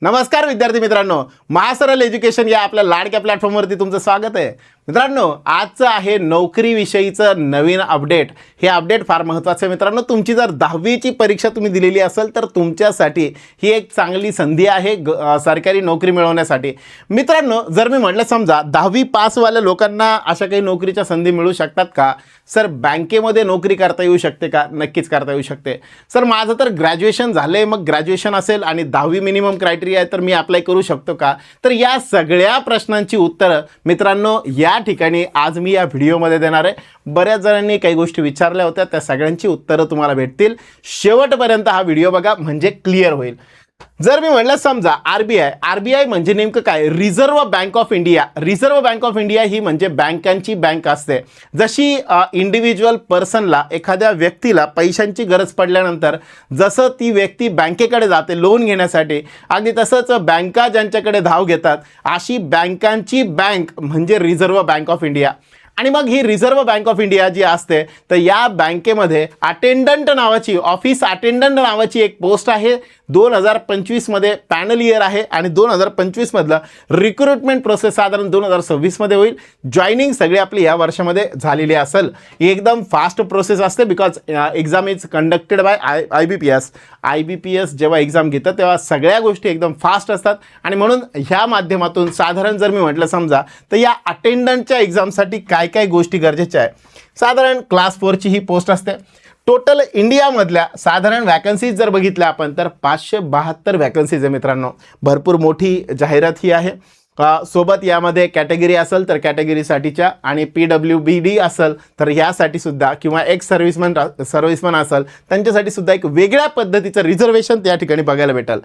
नमस्कार विद्यार्थी मित्रांनो, महासरल एज्युकेशन या आपल्या लाडक्या प्लॅटफॉर्मवरती तुमचं स्वागत आहे. मित्रांनो, आजचं आहे नोकरीविषयीचं नवीन अपडेट. हे अपडेट फार महत्त्वाचं आहे मित्रांनो. तुमची जर 10वीची परीक्षा तुम्ही दिलेली असेल तर तुमच्यासाठी ही एक चांगली संधी आहे सरकारी नोकरी मिळवण्यासाठी. मित्रांनो, जर मी म्हटलं समजा 10वी पासवाल्या लोकांना अशा काही नोकरीच्या संधी मिळू शकतात का? सर, बँकेमध्ये नोकरी करता येऊ शकते का? नक्कीच करता येऊ शकते. सर, माझं तर ग्रॅज्युएशन झालं आहे, मग ग्रॅज्युएशन असेल आणि 10वी मिनिमम क्रायटेरिया आहे तर मी अप्लाय करू शकतो का? तर या सगळ्या प्रश्नांची उत्तरं मित्रांनो या ठिकाणी आज मी या व्हिडिओमध्ये देणार आहे. बऱ्याच जणांनी काही गोष्टी विचारल्या होत्या, त्या सगळ्यांची उत्तरं तुम्हाला भेटतील. शेवटपर्यंत हा व्हिडिओ बघा म्हणजे क्लिअर होईल. जर मी म्हटलं समजा आरबीआय म्हणजे नेमकं काय? Reserve bank of India. Reserve bank of India ही म्हणजे बँकांची बँक असते. जशी इंडिव्हिज्युअल पर्सनला, एखाद्या व्यक्तीला पैशांची गरज पडल्यानंतर जसं ती व्यक्ती बँकेकडे जाते लोन घेण्यासाठी, अगदी तसंच बँका ज्यांच्याकडे धाव घेतात अशी बँकांची बँक म्हणजे रिझर्व्ह बँक ऑफ इंडिया. आणि मग ही रिझर्व्ह बँक ऑफ इंडिया जी असते तर या बँकेमध्ये अटेंडंट नावाची, ऑफिस अटेंडंट नावाची एक पोस्ट आहे. 2025 मध्ये पॅनल इयर आहे आणि 2025 मधलं रिक्रुटमेंट प्रोसेस साधारण 2026 मध्ये होईल. जॉईनिंग सगळी आपली या वर्षामध्ये झालेली असेल. एकदम फास्ट प्रोसेस असते because exam is conducted by IBPS जेव्हा एक्झाम घेतात तेव्हा सगळ्या गोष्टी एकदम फास्ट असतात आणि म्हणून ह्या माध्यमातून साधारण जर मी म्हटलं समजा तर या अटेंडंटच्या एक्झामसाठी काय काय गोष्टी गरजेच्या आहे. साधारण क्लास 4ची ही पोस्ट असते. टोटल इंडियामधल्या साधारण वॅकन्सीज जर बघितल्या आपण तर 572 वॅकन्सीज आहे मित्रांनो. भरपूर मोठी जाहिरात ही आहे. सोबत यामध्ये कॅटेगरी असेल तर कॅटेगरीसाठीच्या आणि PWBD असेल तर ह्यासाठी सुद्धा किंवा एक्स सर्व्हिसमन असेल त्यांच्यासाठी सुद्धा एक वेगळ्या पद्धतीचं रिझर्वेशन त्या ठिकाणी बघायला भेटेल.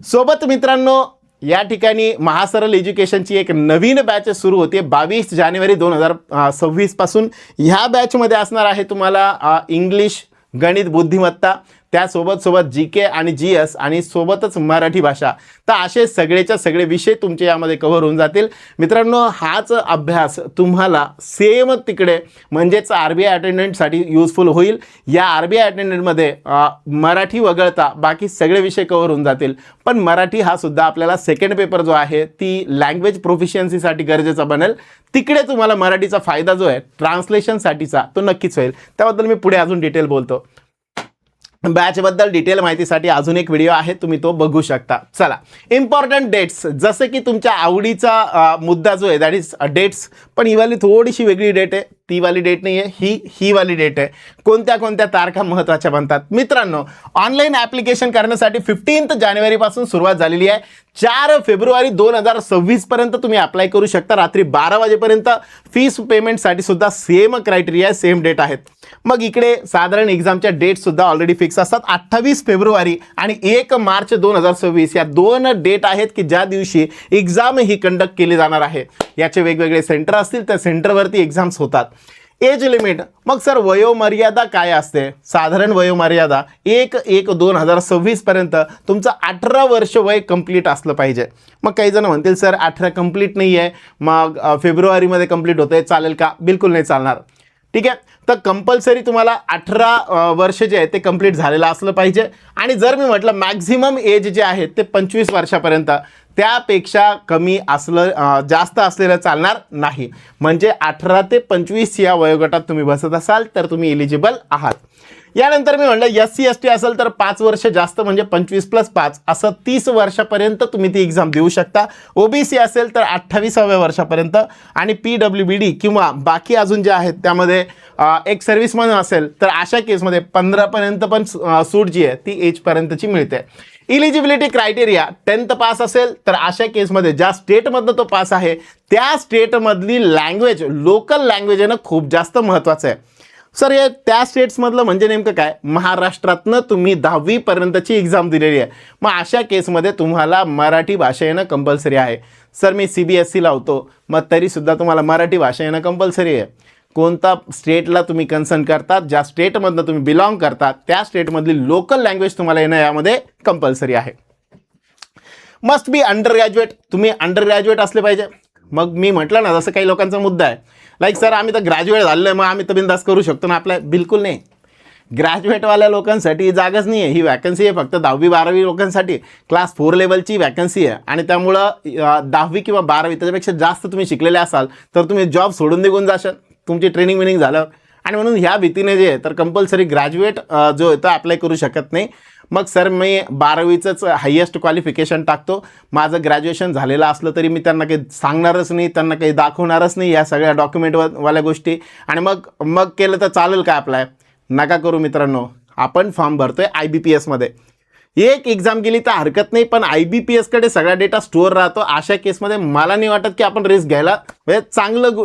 सोबत मित्रांनो या ठिकाणी महासरल एज्युकेशनची एक नवीन बॅच सुरू होते 22 जानेवारी 2026 पासून. ह्या बॅचमध्ये असणार आहे तुम्हाला इंग्लिश, गणित, बुद्धिमत्ता, त्यासोबत GK आणि GS आणि सोबतच मराठी भाषा. तर असे सगळेच्या सगळे विषय तुमचे यामध्ये कव्हर होऊन जातील. मित्रांनो, हाच अभ्यास तुम्हाला सेम तिकडे म्हणजेच RBI अटेंडंटसाठी युजफुल होईल. या RBI अटेंडंटमध्ये मराठी वगळता बाकी सगळे विषय कव्हर होऊन जातील. पण मराठी हा सुद्धा आपल्याला सेकंड पेपर जो आहे ती लँग्वेज प्रोफिशियन्सीसाठी गरजेचा बनेल. तिकडे तुम्हाला मराठीचा फायदा जो आहे ट्रान्सलेशनसाठीचा तो नक्कीच होईल. त्याबद्दल मी पुढे अजून डिटेल बोलतो. बॅचबद्दल डिटेल माहितीसाठी अजून एक व्हिडिओ आहे, तुम्ही तो बघू शकता. चला, इम्पॉर्टंट डेट्स, जसं की तुमच्या आवडीचा मुद्दा जो आहे दॅट इज डेट्स. पण ही वाली थोडीशी वेगळी डेट आहे, ती वाली डेट नाही आहे, ही वाली डेट आहे. कोणत्या कोणत्या तारखा महत्त्वाच्या बनतात मित्रांनो? ऑनलाईन ॲप्लिकेशन करण्यासाठी 15 जानेवारीपासून सुरुवात झालेली आहे. 4 फेब्रुवारी 2026 पर्यंत तुम्ही अप्लाय करू शकता. रात्री 12 वाजेपर्यंत. फीस पेमेंटसाठी सुद्धा सेम क्रायटेरिया, सेम डेट आहेत. मग इकडे साधारण एक्झामच्या डेटसुद्धा ऑलरेडी फिक्स असतात. 28 फेब्रुवारी आणि 1 मार्च 2026 या 2 डेट आहेत की ज्या दिवशी एक्झाम ही कंडक्ट केली जाणार आहे. याचे वेगवेगळे सेंटर असतील, त्या सेंटरवरती एक्झाम्स होतात. एज लिमिट, मग सर वयोमर्यादा काय असते? साधारण वयोमर्यादा 1/1/2026 पर्यंत तुमचं 18 वर्ष वय कंप्लीट असलं पाहिजे. मग काही जण म्हणतील सर 18 कंप्लीट नाही आहे, मग फेब्रुवारीमध्ये कंप्लीट होतं आहे, चालेल का? बिलकुल नाही चालणार. ठीक आहे, तर कंपल्सरी तुम्हाला 18 वर्ष जे आहे ते कंप्लीट झालेलं असलं पाहिजे. आणि जर मी म्हटलं मॅक्झिमम एज जे आहे ते 25 वर्षापर्यंत, त्यापेक्षा कमी असलं जास्त असलेलं चालणार नाही. म्हणजे 18 ते 25 या वयोगटात तुम्ही बसत असाल तर तुम्ही एलिजिबल आहात. यानंतर मी म्हटलं SC ST असेल तर 5 वर्ष जास्त म्हणजे 25 + 5 असं 30 वर्षापर्यंत तुम्ही ती एक्झाम देऊ शकता. OBC असेल तर 28व्या वर्षापर्यंत आणि PWBD किंवा बाकी अजून जे आहेत त्यामध्ये एक सर्व्हिसमन असेल तर अशा केसमध्ये 15 पर्यंत पण सूट जी आहे ती एजपर्यंतची मिळते. इलिजिबिलिटी क्रायटेरिया 10th पास असेल तर अशा केसमध्ये ज्या स्टेटमधनं तो पास आहे त्या स्टेटमधली लँग्वेज, लोकल लँग्वेज आहे ना, खूप जास्त महत्त्वाचं आहे. सर हे त्या स्टेट्समधलं म्हणजे नेमकं काय? महाराष्ट्रातनं तुम्ही 10वी पर्यंतची एक्झाम दिलेली आहे, मग अशा केसमध्ये तुम्हाला मराठी भाषा येणं कंपल्सरी आहे. सर मी CBSE लावतो, मग तरीसुद्धा तुम्हाला मराठी भाषा येणं कंपल्सरी आहे. कोणता स्टेटला तुम्ही कन्सर्न करतात, ज्या स्टेटमधनं तुम्ही बिलॉंग करतात त्या स्टेटमधली लोकल लँग्वेज तुम्हाला येणं यामध्ये कंपल्सरी आहे. मस्ट बी अंडर ग्रॅज्युएट, तुम्ही अंडर ग्रॅज्युएट असले पाहिजे. मग मी म्हटलं ना, जसं काही लोकांचा मुद्दा आहे लाईक सर आम्ही तर ग्रॅज्युएट झालेलो आहे, मग आम्ही तर बिंदास करू शकतो ना आपल्या. बिलकुल नाही. ग्रॅज्युएटवाल्या लोकांसाठी ही जागाच नाही आहे. ही वॅकन्सी आहे फक्त 10वी-12वी लोकांसाठी, क्लास 4 लेवलची वॅकन्सी आहे. आणि त्यामुळं 10वी किंवा 12वी त्याच्यापेक्षा जास्त तुम्ही शिकलेले असाल तर तुम्ही जॉब सोडून निघून जाशाल तुमची ट्रेनिंग विनिंग झालं. आणि म्हणून ह्या भीतीने जे आहे तर कंपल्सरी ग्रॅज्युएट जो आहे तो अप्लाय करू शकत नाही. मग सर मी 12वीचंच हायेस्ट क्वालिफिकेशन टाकतो, माझं ग्रॅज्युएशन झालेलं असलं तरी मी त्यांना काही सांगणारच नाही, त्यांना काही दाखवणारच नाही या सगळ्या डॉक्युमेंटवाल्या गोष्टी. आणि मग केलं तर चालेल का अप्लाय? नका करू मित्रांनो. आपण फॉर्म भरतोय IBPSमध्ये. एक एक्झाम गेली तर हरकत नाही, पण IBPSकडे सगळा डेटा स्टोअर राहतो. अशा केसमध्ये मला नाही वाटत की आपण रिस्क घ्यायला म्हणजे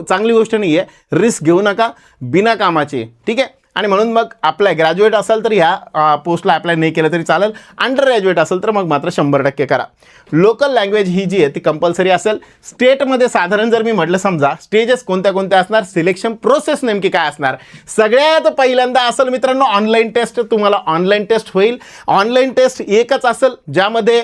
चांगली गोष्ट नाही आहे. रिस्क घेऊ नका बिना कामाची, ठीक आहे. आणि म्हणून मग अप्लाय ग्रॅज्युएट असेल तर ह्या पोस्टला अप्लाय नाही केलं तरी चालेल. अंडर ग्रॅज्युएट असेल तर मग मात्र 100% करा. लोकल लँग्वेज ही जी आहे ती कंपल्सरी असेल. स्टेटमध्ये साधारण जर मी म्हटलं समजा स्टेजेस कोणत्या असणार, सिलेक्शन प्रोसेस नेमकी काय असणार, सगळ्यात पहिल्यांदा असेल मित्रांनो ऑनलाईन टेस्ट. तुम्हाला ऑनलाईन टेस्ट होईल. ऑनलाईन टेस्ट एकच असेल ज्यामध्ये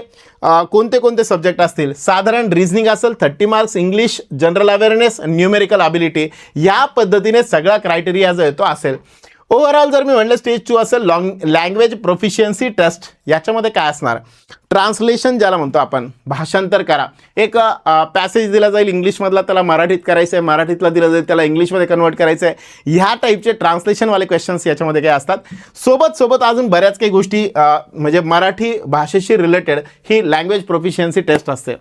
कोणते सब्जेक्ट असतील, साधारण रिझनिंग असेल 30 marks, English, general awareness, numerical ability, या पद्धतीने सगळा क्रायटेरिया जो आहे तो असेल. ओव्हरऑल जर मी म्हटलं स्टेज 2 असेल लँग्वेज प्रोफिशियन्सी टेस्ट. याच्यामध्ये काय असणार, ट्रान्सलेशन ज्याला म्हणतो आपण, भाषांतर करा. एक पॅसेज दिला जाईल इंग्लिशमधला, त्याला मराठीत करायचं आहे, मराठीतला दिला जाईल त्याला इंग्लिशमध्ये कन्वर्ट करायचं आहे. ह्या टाईपचे ट्रान्सलेशनवाले क्वेश्चन्स याच्यामध्ये काय असतात. सोबत अजून बऱ्याच काही गोष्टी म्हणजे मराठी भाषेशी रिलेटेड ही लँग्वेज प्रोफिशियन्सी टेस्ट असते.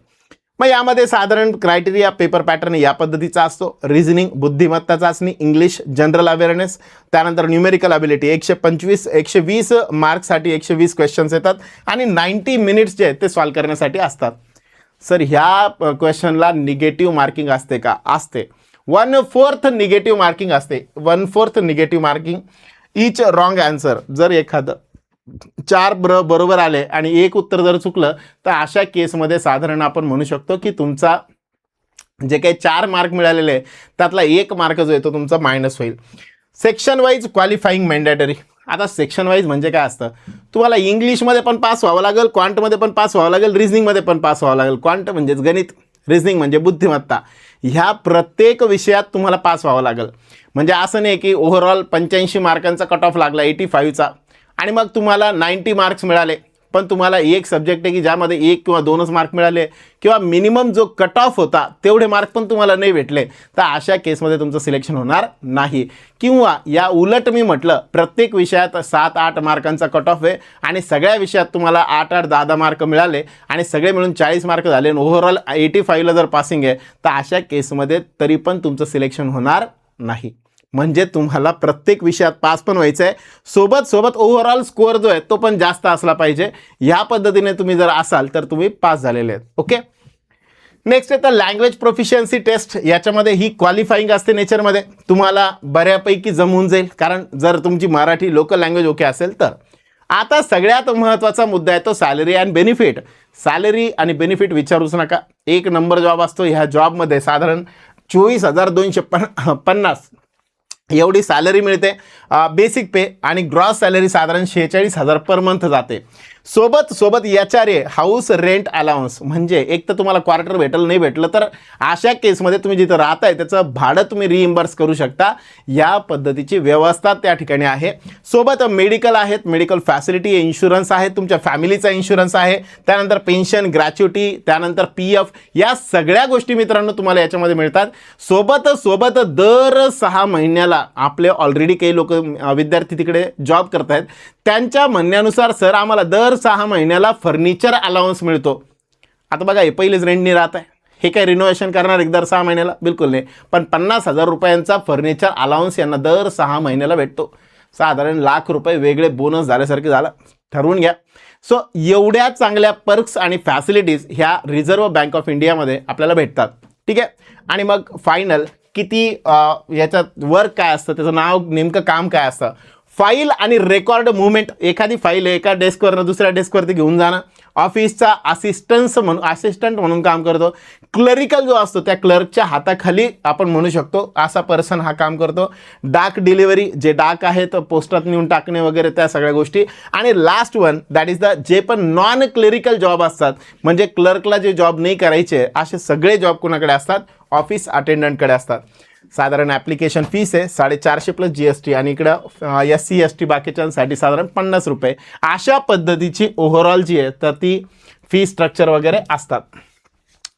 मग यामध्ये साधारण क्रायटेरिया पेपर पॅटर्न या पद्धतीचा असतो. रिझनिंग बुद्धिमत्ता चाचणी, इंग्लिश जनरल अवेअरनेस, त्यानंतर न्यूमेरिकल ॲबिलिटी 120 मार्क्ससाठी 120 क्वेश्चन्स येतात आणि 90 मिनिट्स जे आहेत ते सॉल्व करण्यासाठी असतात. सर ह्या क्वेश्चनला निगेटिव्ह मार्किंग असते का? असते. 1/4 निगेटिव्ह मार्किंग असते. 1/4 निगेटिव्ह मार्किंग. इच रॉंग आन्सर. जर एखादं 4 बरोबर आले आणि एक उत्तर जर चुकलं तर अशा केसमध्ये साधारण आपण म्हणू शकतो की तुमचा जे काही 4 मार्क मिळालेले आहे त्यातला 1 मार्क जो आहे तो तुमचा मायनस होईल. Section wise qualifying mandatory. आता सेक्शन वाईज म्हणजे काय असतं, तुम्हाला इंग्लिशमध्ये पण पास व्हावं लागेल, क्वांटमध्ये पण पास व्हावं लागेल, रिझनिंगमध्ये पण पास व्हावं लागेल. क्वांट म्हणजेच गणित, रिझनिंग म्हणजे बुद्धिमत्ता. ह्या प्रत्येक विषयात तुम्हाला पास व्हावं लागेल. म्हणजे असं नाही की ओव्हरऑल 85 मार्कांचा कट ऑफ लागला 85चा आणि मग तुम्हाला 90 मार्क्स मिळाले, पण तुम्हाला एक सब्जेक्ट आहे की ज्यामध्ये 1 किंवा 2च मार्क मिळाले किंवा मिनिमम जो कट ऑफ होता तेवढे मार्क पण तुम्हाला नाही भेटले, तर अशा केसमध्ये तुमचं सिलेक्शन होणार नाही. किंवा या उलट मी म्हटलं प्रत्येक विषयात 7-8 मार्कांचा कट ऑफ आहे आणि सगळ्या विषयात तुम्हाला 8-8, 10-10 मार्क मिळाले आणि सगळे मिळून 40 मार्क झाले आणि ओव्हरऑल 85ला जर पासिंग आहे, तर अशा केसमध्ये तरी पण तुमचं सिलेक्शन होणार नाही. म्हणजे तुम्हाला प्रत्येक विषयात पास पण व्हायचं आहे, सोबत ओव्हरऑल स्कोअर जो आहे तो पण जास्त असला पाहिजे. ह्या पद्धतीने तुम्ही जर असाल तर तुम्ही पास झालेले आहेत. ओके. नेक्स्ट आहे तर लँग्वेज प्रोफिशियन्सी टेस्ट. याच्यामध्ये ही क्वालिफाईंग असते नेचरमध्ये, तुम्हाला बऱ्यापैकी जमून जाईल कारण जर तुमची मराठी लोकल लँग्वेज ओके असेल तर. आता सगळ्यात महत्त्वाचा मुद्दा आहे तो सॅलरी अँड बेनिफिट. सॅलरी आणि बेनिफिट विचारूच नका, 1 नंबर जॉब असतो. ह्या जॉबमध्ये साधारण 24,250 एवढी सॅलरी मिळते बेसिक पे आणि ग्रॉस सॅलरी साधारण 46,000 पर मंथ जाते. सोबत HRA हाऊस रेंट अलाउन्स, म्हणजे एक तर तुम्हाला क्वार्टर भेटलं, नाही भेटलं तर अशा केसमध्ये तुम्ही जिथं राहताय त्याचं भाडं तुम्ही रिइम्बर्स करू शकता. या पद्धतीची व्यवस्था त्या ठिकाणी आहे. सोबत मेडिकल आहेत, मेडिकल फॅसिलिटी, इन्शुरन्स आहे, तुमच्या फॅमिलीचा इन्शुरन्स आहे, त्यानंतर पेन्शन, ग्रॅच्युटी, त्यानंतर PF, या सगळ्या गोष्टी मित्रांनो तुम्हाला याच्यामध्ये मिळतात. सोबत दर 6 महिन्याला आपले ऑलरेडी काही लोक विद्यार्थी तिकडे जॉब करत आहेत, त्यांच्या म्हणण्यानुसार सर आम्हाला दर 6 महिन्याला फर्निचर अलाउन्स मिळतो. आता बघा हे पहिलेच रेंटनी राहत आहे, हे काय रिनोव्हेशन करणार एक दर 6 महिन्याला? बिलकुल नाही. पण 50,000 रुपयांचा फर्निचर अलाउन्स यांना दर 6 महिन्याला भेटतो. साधारण ₹1,00,000 वेगळे बोनस झाल्यासारखे झालं, ठरवून घ्या. सो एवढ्या चांगल्या पर्क्स आणि फॅसिलिटीज ह्या रिझर्व्ह बँक ऑफ इंडियामध्ये आपल्याला भेटतात. ठीक आहे. आणि मग फायनल किती याच्यात वर्क काय असतं, त्याचं नाव नेमकं काम काय असतं. फाईल आणि रेकॉर्ड मुवमेंट. एखादी फाईल एका डेस्कवरनं दुसऱ्या डेस्कवरती घेऊन जाणं. ऑफिसचा असिस्टंट म्हणून काम करतो. क्लरिकल जो असतो त्या क्लर्कच्या हाताखाली आपण म्हणू शकतो असा पर्सन हा काम करतो. डाक डिलिव्हरी, जे डाक आहे तर पोस्टात नेऊन टाकणे वगैरे त्या सगळ्या गोष्टी. आणि लास्ट वन दॅट इज जे पण नॉन क्लरिकल जॉब असतात, म्हणजे क्लर्कला जे जॉब नाही करायचे असे सगळे जॉब कोणाकडे असतात? ऑफिस अटेंडंटकडे असतात. साधारण ॲप्लिकेशन फीस आहे 450 प्लस GST आणि इकडं SC ST बाकीच्यांसाठी साधारण 50 रुपये अशा पद्धतीची ओव्हरऑल जी आहे तर ती फी स्ट्रक्चर वगैरे असतात.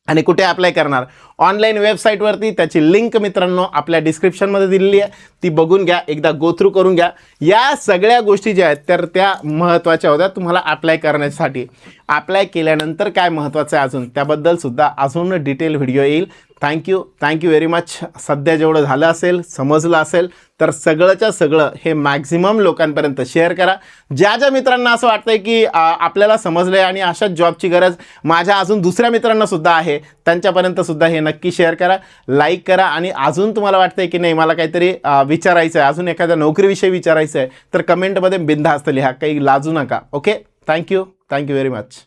आणि कुठे अप्लाय करणार? ऑनलाईन वेबसाईटवरती. त्याची लिंक मित्रांनो आपल्या डिस्क्रिप्शनमध्ये दिलेली आहे, ती बघून घ्या, एकदा गो थ्रू करून घ्या. या सगळ्या गोष्टी ज्या आहेत तर त्या महत्त्वाच्या होत्या तुम्हाला अप्लाय करण्यासाठी. अप्लाय केल्यानंतर काय महत्त्वाचं आहे अजून त्याबद्दल सुद्धा अजून डिटेल व्हिडिओ येईल. Thank you very much. सध्या जेवढं झालं असेल समजलं असेल तर सगळंच्या सगळं हे मॅक्झिमम लोकांपर्यंत शेअर करा. ज्या मित्रांना असं वाटतंय की आपल्याला समजलं आहे आणि अशाच जॉबची गरज माझ्या अजून दुसऱ्या मित्रांना सुद्धा आहे, त्यांच्यापर्यंत सुद्धा हे नक्की शेअर करा, लाईक करा. आणि अजून तुम्हाला वाटतंय की नाही मला काहीतरी विचारायचं आहे, अजून एखाद्या नोकरीविषयी विचारायचं आहे तर कमेंटमध्ये बिनधास्त लिहा, काही लाजू नका. Okay, thank you very much.